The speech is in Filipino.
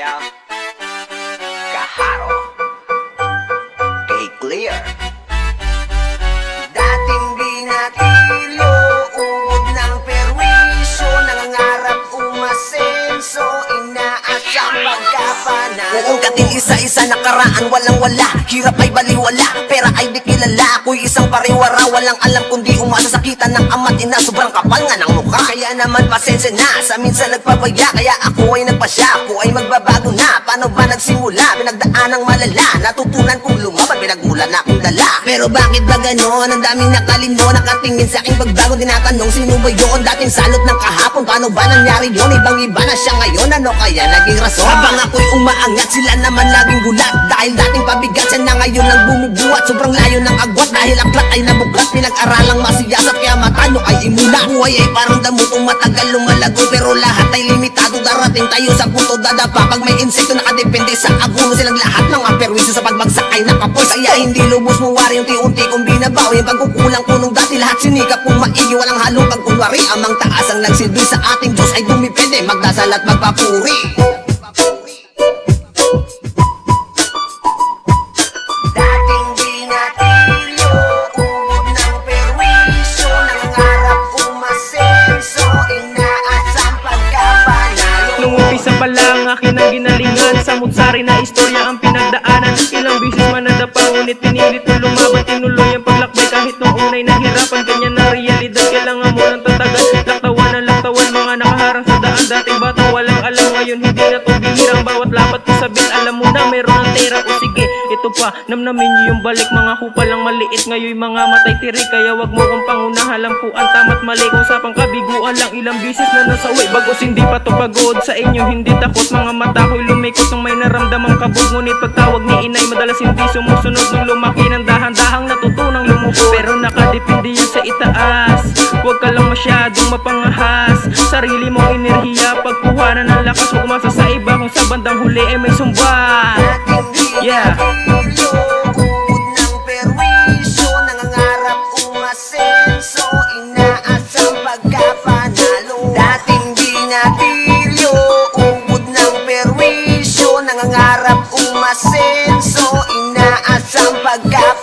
Yeah. Kaharo kay Clear. Dating binatilyo, ubod ng perwisyo, nangangarap umasenso, inaasang pagkapanalo. Buong katil isa-isa nakaraan, walang-wala, hirap ay baliwala, pera ay di kilala. Ako'y isang pariwara, walang alam kundi umasa sa kita ng ama't ina. Sobrang kapal nga ng mukha, kaya naman pasensya na sa minsan nagpapaya. Kaya ako ay nagpasya, ako ay magbabago na. Paano ba nagsimula? Pinagdaan ng malala, natutunan kong lumaban, pinagmula na akong dala. Pero bakit ba ganon? Ang daming nakalino, nakatingin sa aking pagbago. Tinatanong sino ba yun? Dating salot ng kahapon, paano ba nangyari yun? Ibang iba na siya ngayon, ano kaya naging rason? Habang ako'y umaangat, sila naman laging gulat. Dahil dating pabigat, siya na ngayon lang bumubuhat. Sobrang layo ng agwat, dahil aklat ay nabuglat. Pinag-aralang masiyasat, kaya matano ay imula. Buhay ay parang damo kung matagal lumalago, pero lahat ay limitado. Darating tayo sa punto dadapa. Pag may insekto nakadepende sa abuno, silang lahat ng perwisyo sa pagbagsak ay nakapoys. Kaya hindi lubos muwari, unti-unti kong binabaw. Yung pagkukulang ko nung dati, lahat sinikap kong maigi. Walang halong pagkunwari, amang taas ang nagsilbi sa ating Diyos ay dumipende. Magdasal at magpapuri. Dating binatilyo, ubod ng perwisyo, nangarap umasenso, inaasang pagkapanalo. Nung umpisa pa lang akin ang ginalingan, sa mutsari na istorya ang pinagdaanan. Ilang bisis man nadapa, ngunit pinilit mo lumaban. Tinuloy ang paglakbay kahit nung unay nahirapan. Ganyan na realidad, kailangan mo ng tatagan. Laktawan, mga nakaharang sa daan. Dating bata walang alam, ngayon hindi na to bihirang. Bawat lapat ko sabit, alam mo na meron ng tera. O sige, ito pa, namnamin nyo yung balik. Mga kupal lang maliit, ngayon mga matay tirik. Kaya wag mo kong pangunahan, alam ko ang tama't mali. Kung usapang kabiguan lang, ilang bisis na nasawi. Bagos hindi pa to pagod sa inyo, hindi takot. Mga mata ko'y lumikot nung may naramdamang kabog. Ngunit pagtawag ni inay, madalas hindi sumusunod. Nung lumaki ng dahan-dahang natutunang lumuko. Pero nakadepende yan sa itaas, huwag ka lang masyadong mapangahas. Sarili mong enerhiya, pagkuhanan ng lakas. Huwag umasa sa iba kung sa bandang huli ay may sumba. Yeah. Ubod ng perwisyo, nangangarap umasenso, inaasang pagkapanalo. Dating binatilyo, ubod ng perwisyo, nangangarap umasenso, inaasang pagkapanalo.